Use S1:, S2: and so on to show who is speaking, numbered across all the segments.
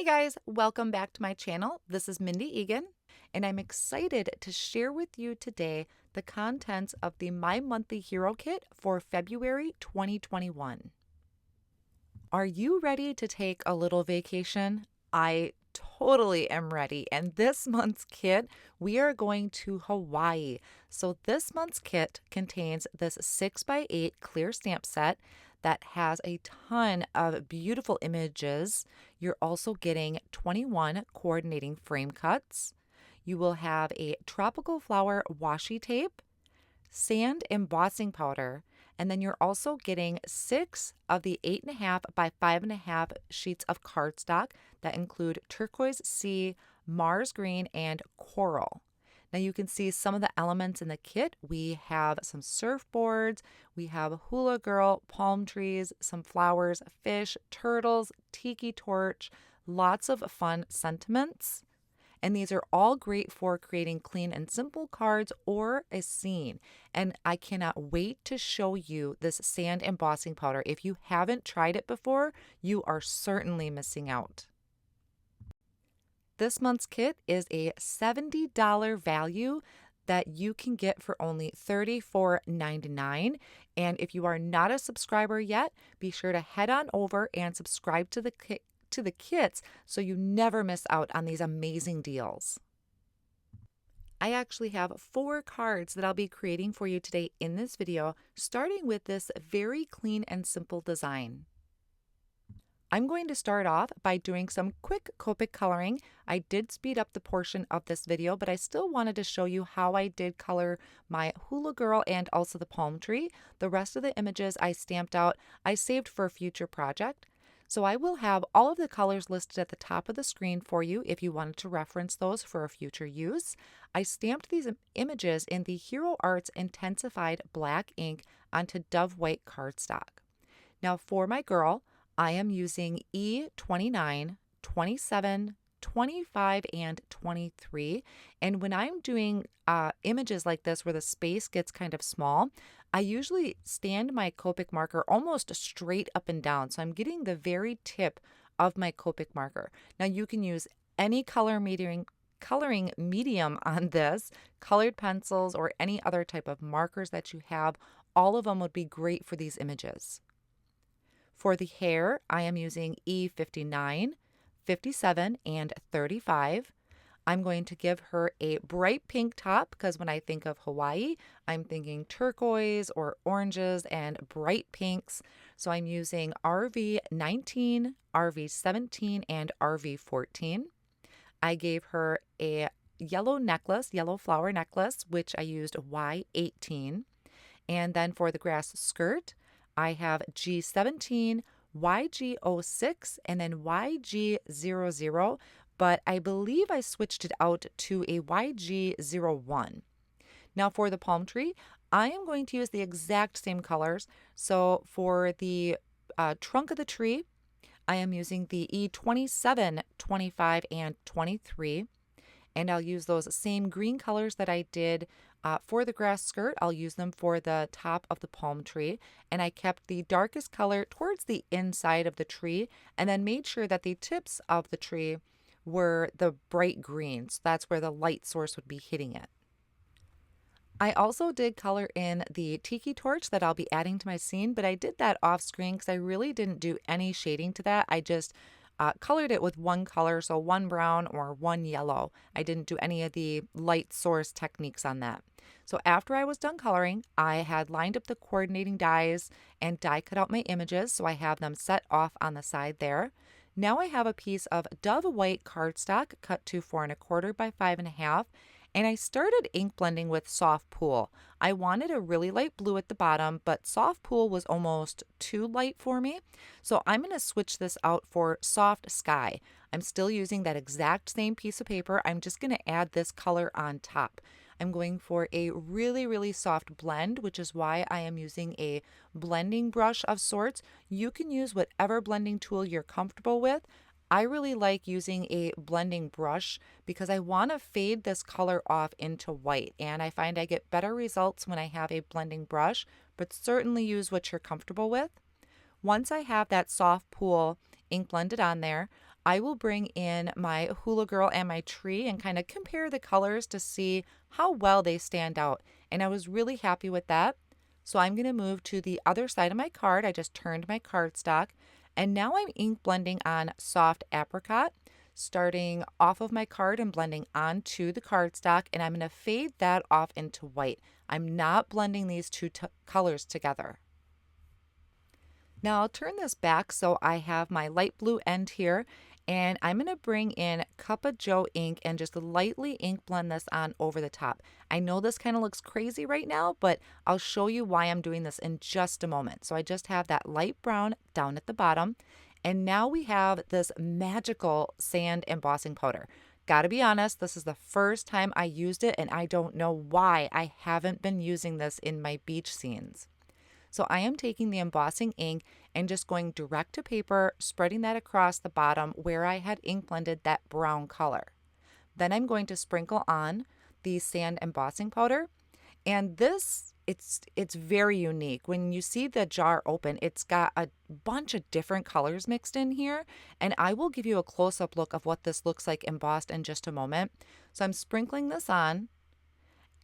S1: Hey guys, welcome back to my channel. This is Mindy Eggen, and I'm excited to share with you today the contents of the My Monthly Hero Kit for February 2021. Are you ready to take a little vacation? I totally am ready. And this month's kit, we are going to Hawaii. So this month's kit contains this 6x8 clear stamp set that has a ton of beautiful images. You're also getting 21 coordinating frame cuts. You will have a tropical flower washi tape, sand embossing powder, and then you're also getting 6 of the 8.5 by 5.5 sheets of cardstock that include turquoise sea, Mars green, and coral. Now you can see some of the elements in the kit. We have some surfboards, we have hula girl, palm trees, some flowers, fish, turtles, tiki torch, lots of fun sentiments. And these are all great for creating clean and simple cards or a scene. And I cannot wait to show you this sand embossing powder. If you haven't tried it before, you are certainly missing out. This month's kit is a $70 value that you can get for only $34.99. And if you are not a subscriber yet, be sure to head on over and subscribe to the kits so you never miss out on these amazing deals. I actually have 4 cards that I'll be creating for you today in this video, starting with this very clean and simple design. I'm going to start off by doing some quick Copic coloring. I did speed up the portion of this video, but I still wanted to show you how I did color my hula girl and also the palm tree. The rest of the images I stamped out, I saved for a future project. So I will have all of the colors listed at the top of the screen for you if you wanted to reference those for a future use. I stamped these images in the Hero Arts Intensified Black ink onto Dove White cardstock. Now for my girl, I am using E29, 27, 25, and 23. And when I'm doing images like this where the space gets kind of small, I usually stand my Copic marker almost straight up and down. So I'm getting the very tip of my Copic marker. Now you can use any coloring medium on this, colored pencils or any other type of markers that you have. All of them would be great for these images. For the hair, I am using E59, 57, and 35. I'm going to give her a bright pink top because when I think of Hawaii, I'm thinking turquoise or oranges and bright pinks. So I'm using RV19, RV17, and RV14. I gave her a yellow necklace, yellow flower necklace, which I used Y18. And then for the grass skirt, I have G17, YGO6, and then YG00, but I believe I switched it out to a YG01. Now for the palm tree, I am going to use the exact same colors. So for the trunk of the tree, I am using the E27, 25, and 23. And I'll use those same green colors that I did for the grass skirt. I'll use them for the top of the palm tree. And I kept the darkest color towards the inside of the tree and then made sure that the tips of the tree were the bright greens. That's where the light source would be hitting it. I also did color in the tiki torch that I'll be adding to my scene, but I did that off screen because I really didn't do any shading to that. I just colored it with one color, so one brown or one yellow. I didn't do any of the light source techniques on that. So after I was done coloring, I had lined up the coordinating dies and die cut out my images, so I have them set off on the side there. Now I have a piece of Dove White cardstock cut to 4 1/4 by 5.5, and I started ink blending with Soft Pool. I wanted a really light blue at the bottom, but Soft Pool was almost too light for me. So I'm going to switch this out for Soft Sky. I'm still using that exact same piece of paper. I'm just going to add this color on top. I'm going for a really, really soft blend, which is why I am using a blending brush of sorts. You can use whatever blending tool you're comfortable with. I really like using a blending brush because I want to fade this color off into white, and I find I get better results when I have a blending brush, but certainly use what you're comfortable with. Once I have that Soft Pool ink blended on there, I will bring in my Hula Girl and my tree and kind of compare the colors to see how well they stand out. And I was really happy with that. So I'm going to move to the other side of my card. I just turned my cardstock, and now I'm ink blending on soft apricot, starting off of my card and blending onto the cardstock, and I'm going to fade that off into white. I'm not blending these two colors together. Now I'll turn this back so I have my light blue end here, and I'm going to bring in Cup of Joe ink and just lightly ink blend this on over the top. I know this kind of looks crazy right now, but I'll show you why I'm doing this in just a moment. So I just have that light brown down at the bottom, and now we have this magical sand embossing powder. Gotta be honest, this is the first time I used it, and I don't know why I haven't been using this in my beach scenes. So I am taking the embossing ink and just going direct to paper, spreading that across the bottom where I had ink blended that brown color. Then I'm going to sprinkle on the sand embossing powder. And this, it's very unique. When you see the jar open, it's got a bunch of different colors mixed in here. And I will give you a close-up look of what this looks like embossed in just a moment. So I'm sprinkling this on,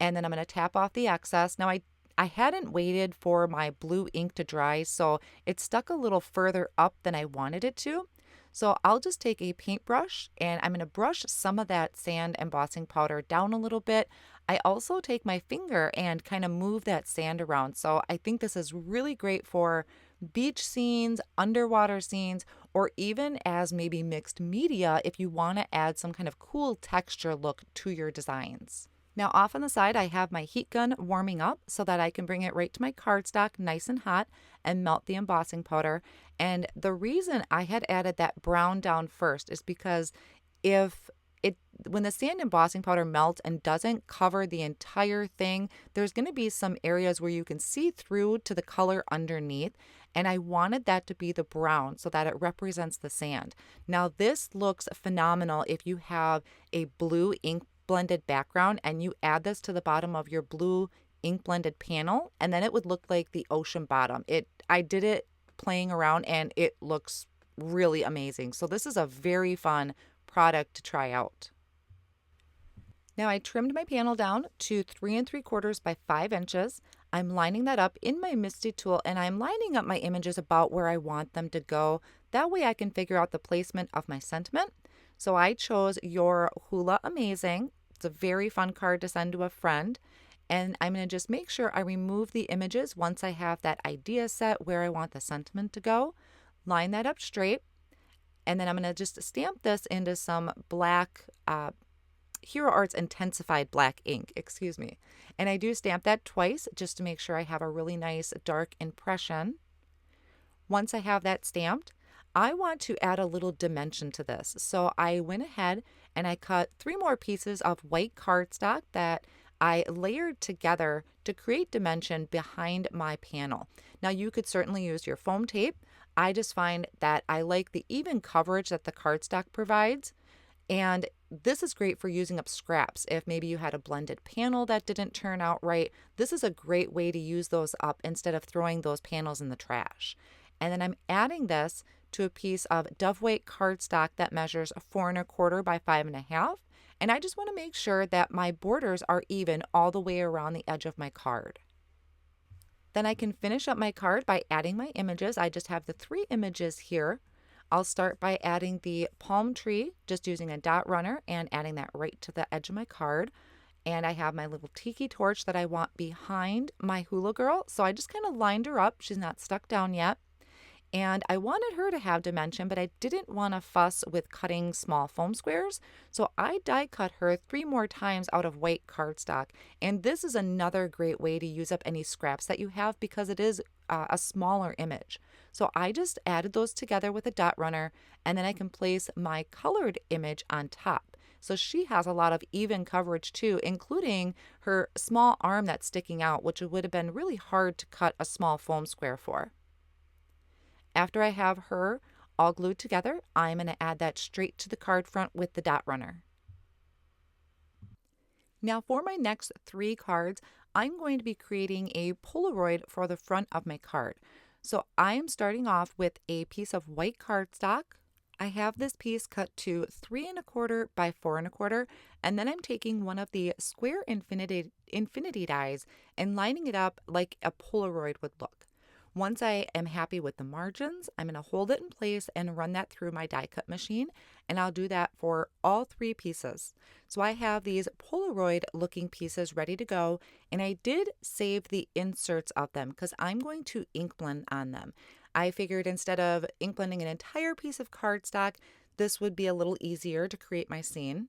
S1: and then I'm going to tap off the excess. Now I hadn't waited for my blue ink to dry, so it stuck a little further up than I wanted it to. So I'll just take a paintbrush and I'm going to brush some of that sand embossing powder down a little bit. I also take my finger and kind of move that sand around. So I think this is really great for beach scenes, underwater scenes, or even as maybe mixed media if you want to add some kind of cool texture look to your designs. Now off on the side, I have my heat gun warming up so that I can bring it right to my cardstock nice and hot and melt the embossing powder. And the reason I had added that brown down first is because when the sand embossing powder melts and doesn't cover the entire thing, there's going to be some areas where you can see through to the color underneath. And I wanted that to be the brown so that it represents the sand. Now this looks phenomenal if you have a blue ink blended background and you add this to the bottom of your blue ink blended panel, and then it would look like the ocean bottom. I did it playing around and it looks really amazing. So this is a very fun product to try out. Now I trimmed my panel down to 3 3/4 by 5 inches. I'm lining that up in my Misty tool, and I'm lining up my images about where I want them to go. That way I can figure out the placement of my sentiment. So I chose Your Hula Amazing. It's a very fun card to send to a friend. And I'm going to just make sure I remove the images once I have that idea set where I want the sentiment to go. Line that up straight. And then I'm going to just stamp this into some black Hero Arts Intensified Black ink, excuse me. And I do stamp that twice just to make sure I have a really nice dark impression. Once I have that stamped, I want to add a little dimension to this. So I went ahead and I cut 3 more pieces of white cardstock that I layered together to create dimension behind my panel. Now you could certainly use your foam tape. I just find that I like the even coverage that the cardstock provides. And this is great for using up scraps. If maybe you had a blended panel that didn't turn out right, this is a great way to use those up instead of throwing those panels in the trash. And then I'm adding this to a piece of dove weight cardstock that measures 4 1/4 by 5 1/2. And I just want to make sure that my borders are even all the way around the edge of my card. Then I can finish up my card by adding my images. I just have the 3 images here. I'll start by adding the palm tree, just using a dot runner and adding that right to the edge of my card. And I have my little tiki torch that I want behind my hula girl. So I just kind of lined her up. She's not stuck down yet. And I wanted her to have dimension, but I didn't want to fuss with cutting small foam squares. So I die cut her 3 more times out of white cardstock. And this is another great way to use up any scraps that you have because it is a smaller image. So I just added those together with a dot runner, and then I can place my colored image on top. So she has a lot of even coverage too, including her small arm that's sticking out, which would have been really hard to cut a small foam square for. After I have her all glued together, I'm going to add that straight to the card front with the dot runner. Now for my next 3 cards, I'm going to be creating a Polaroid for the front of my card. So I am starting off with a piece of white cardstock. I have this piece cut to 3¼ by 4¼ and then I'm taking one of the square infinity dies and lining it up like a Polaroid would look. Once I am happy with the margins, I'm going to hold it in place and run that through my die cut machine, and I'll do that for all 3 pieces. So I have these Polaroid looking pieces ready to go, and I did save the inserts of them because I'm going to ink blend on them. I figured instead of ink blending an entire piece of cardstock, this would be a little easier to create my scene.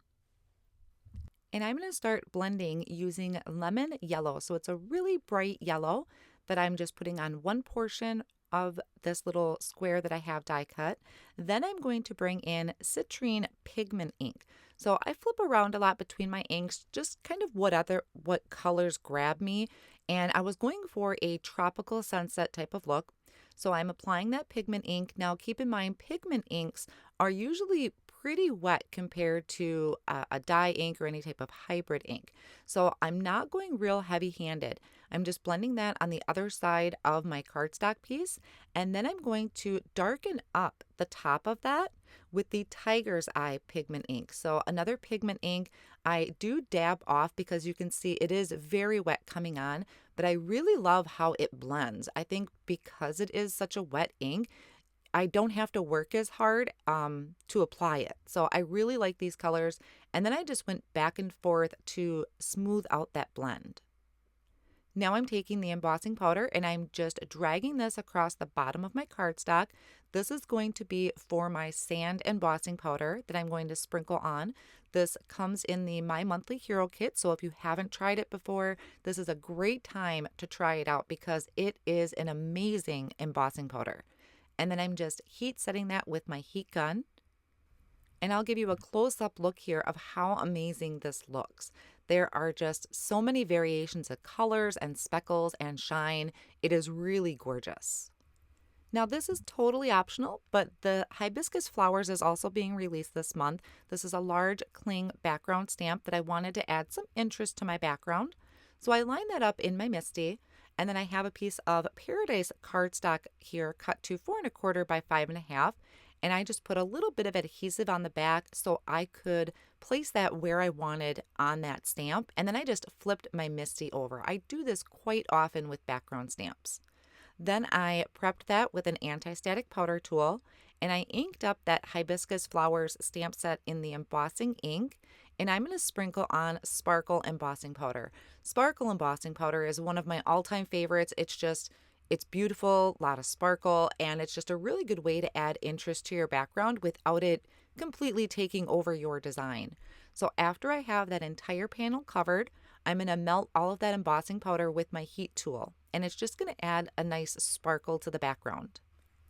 S1: And I'm going to start blending using lemon yellow. So it's a really bright yellow that I'm just putting on one portion of this little square that I have die cut. Then I'm going to bring in Citrine pigment ink. So I flip around a lot between my inks, just kind of what colors grab me. And I was going for a tropical sunset type of look. So I'm applying that pigment ink. Now keep in mind, pigment inks are usually pretty wet compared to a dye ink or any type of hybrid ink. So I'm not going real heavy-handed. I'm just blending that on the other side of my cardstock piece, and then I'm going to darken up the top of that with the Tiger's Eye pigment ink. So another pigment ink, I do dab off because you can see it is very wet coming on, but I really love how it blends. I think because it is such a wet ink, I don't have to work as hard to apply it. So I really like these colors. And then I just went back and forth to smooth out that blend. Now I'm taking the embossing powder and I'm just dragging this across the bottom of my cardstock. This is going to be for my sand embossing powder that I'm going to sprinkle on. This comes in the My Monthly Hero Kit, so if you haven't tried it before, this is a great time to try it out because it is an amazing embossing powder. And then I'm just heat setting that with my heat gun. And I'll give you a close-up look here of how amazing this looks. There are just so many variations of colors and speckles and shine. It is really gorgeous. Now this is totally optional, but the Hibiscus Flowers is also being released this month. This is a large cling background stamp that I wanted to add some interest to my background. So I line that up in my Misty, and then I have a piece of Paradise cardstock here cut to 4¼ by 5½, and I just put a little bit of adhesive on the back so I could place that where I wanted on that stamp, and then I just flipped my Misty over. I do this quite often with background stamps. Then I prepped that with an anti-static powder tool, and I inked up that Hibiscus Flowers stamp set in the embossing ink, and I'm going to sprinkle on Sparkle embossing powder. Sparkle embossing powder is one of my all-time favorites. It's beautiful, a lot of sparkle, and it's just a really good way to add interest to your background without it completely taking over your design. So after I have that entire panel covered, I'm going to melt all of that embossing powder with my heat tool, and it's just going to add a nice sparkle to the background.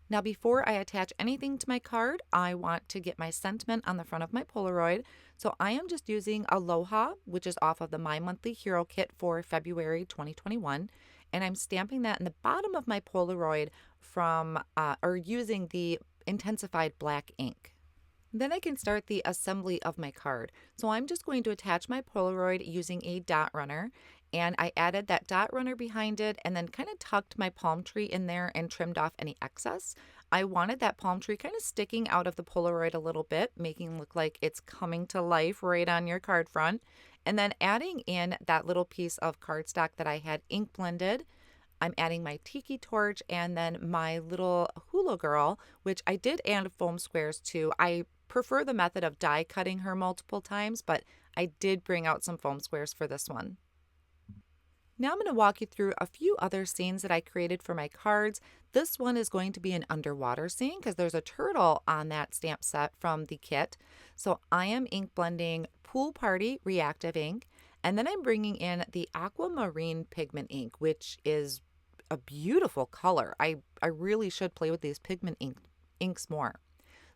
S1: Now before I attach anything to my card, I want to get my sentiment on the front of my Polaroid. So I am just using Aloha, which is off of the My Monthly Hero Kit for February 2021. And I'm stamping that in the bottom of my Polaroid using the intensified black ink. Then I can start the assembly of my card. So I'm just going to attach my Polaroid using a dot runner, and I added that dot runner behind it and then kind of tucked my palm tree in there and trimmed off any excess. I wanted that palm tree kind of sticking out of the Polaroid a little bit, making it look like it's coming to life right on your card front. And then adding in that little piece of cardstock that I had ink blended. I'm adding my tiki torch and then my little hula girl, which I did add foam squares to. I prefer the method of die cutting her multiple times, but I did bring out some foam squares for this one. Now I'm going to walk you through a few other scenes that I created for my cards. This one is going to be an underwater scene because there's a turtle on that stamp set from the kit. So I am ink blending Pool Party Reactive ink, and then I'm bringing in the AQUAMARINE pigment ink, which is a beautiful color. I really should play with these pigment inks more.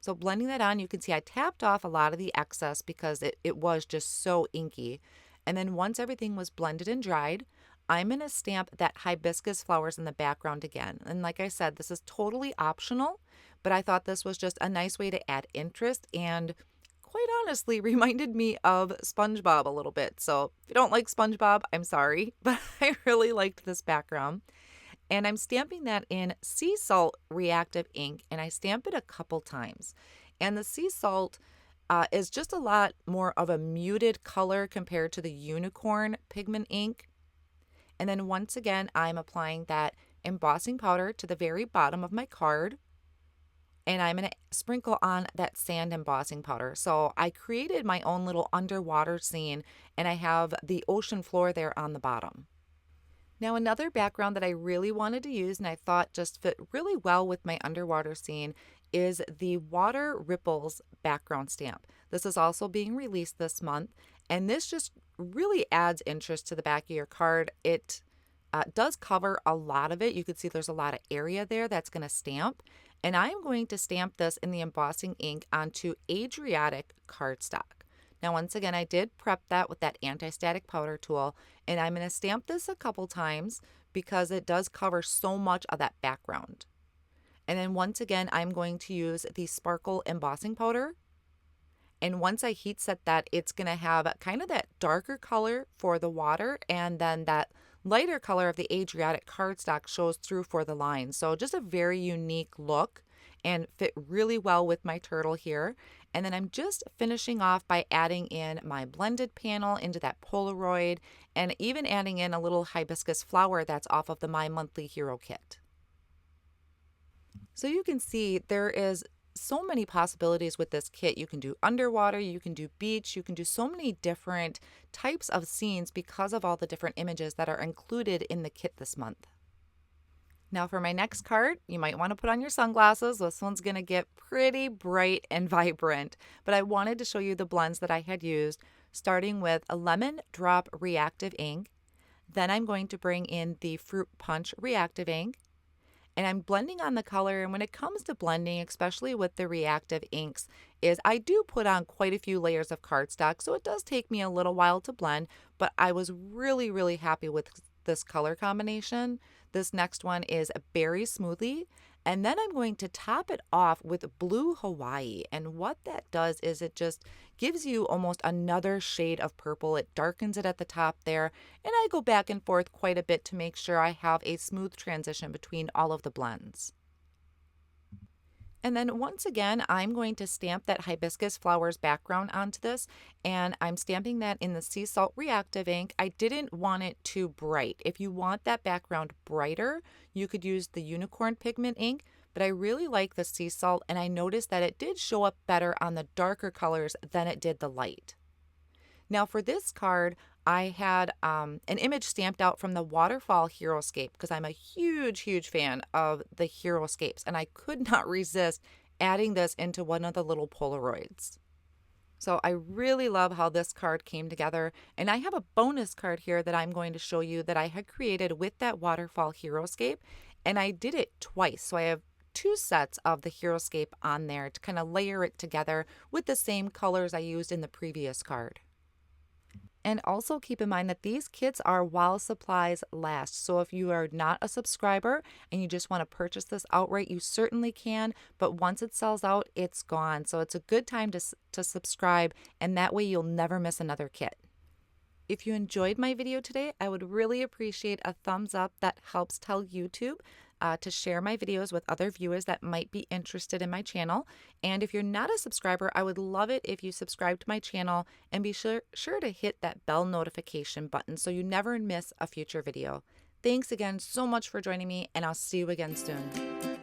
S1: So blending that on, you can see I tapped off a lot of the excess because it was just so inky. And then once everything was blended and dried, I'm going to stamp that Hibiscus Flowers in the background again. And like I said, this is totally optional, but I thought this was just a nice way to add interest and quite honestly reminded me of SpongeBob a little bit. So if you don't like SpongeBob, I'm sorry, but I really liked this background. And I'm stamping that in sea salt reactive ink, and I stamp it a couple times. And the sea salt is just a lot more of a muted color compared to the unicorn pigment ink. And then once again, I'm applying that embossing powder to the very bottom of my card. And I'm going to sprinkle on that sand embossing powder. So I created my own little underwater scene, and I have the ocean floor there on the bottom. Now, another background that I really wanted to use and I thought just fit really well with my underwater scene is the Water Ripples background stamp. This is also being released this month, and this just really adds interest to the back of your card. It does cover a lot of it. You can see there's a lot of area there that's going to stamp, and I'm going to stamp this in the embossing ink onto Adriatic cardstock. Now, once again, I did prep that with that anti-static powder tool, and I'm going to stamp this a couple times because it does cover so much of that background. And then once again, I'm going to use the sparkle embossing powder. And once I heat set that, it's going to have kind of that darker color for the water, and then that lighter color of the Adriatic cardstock shows through for the lines. So just a very unique look and fit really well with my turtle here. And then I'm just finishing off by adding in my blended panel into that Polaroid, and even adding in a little hibiscus flower that's off of the My Monthly Hero kit. So you can see there is so many possibilities with this kit. You can do underwater, you can do beach, you can do so many different types of scenes because of all the different images that are included in the kit this month. Now for my next card, you might want to put on your sunglasses. This one's going to get pretty bright and vibrant, but I wanted to show you the blends that I had used, starting with a Lemon Drop Reactive ink. Then I'm going to bring in the Fruit Punch Reactive ink, and I'm blending on the color. And when it comes to blending, especially with the reactive inks, is I do put on quite a few layers of cardstock, so it does take me a little while to blend, but I was really, really happy with this color combination. This next one is a Berry Smoothie, and then I'm going to top it off with Blue Hawaii. And what that does is it just gives you almost another shade of purple. It darkens it at the top there, and I go back and forth quite a bit to make sure I have a smooth transition between all of the blends. And then once again, I'm going to stamp that hibiscus flowers background onto this, and I'm stamping that in the sea salt reactive ink. I didn't want it too bright. If you want that background brighter, you could use the unicorn pigment ink, but I really like the sea salt, and I noticed that it did show up better on the darker colors than it did the light. Now for this card, I had an image stamped out from the Waterfall Heroscape because I'm a huge, huge fan of the Heroscapes, and I could not resist adding this into one of the little Polaroids. So I really love how this card came together, and I have a bonus card here that I'm going to show you that I had created with that Waterfall Heroscape, and I did it twice. So I have two sets of the Heroscape on there to kind of layer it together with the same colors I used in the previous card. And also keep in mind that these kits are while supplies last. So if you are not a subscriber and you just want to purchase this outright, you certainly can. But once it sells out, it's gone. So it's a good time to subscribe, and that way you'll never miss another kit. If you enjoyed my video today, I would really appreciate a thumbs up. That helps tell YouTube to share my videos with other viewers that might be interested in my channel. And if you're not a subscriber, I would love it if you subscribe to my channel and be sure to hit that bell notification button so you never miss a future video. Thanks again so much for joining me, and I'll see you again soon.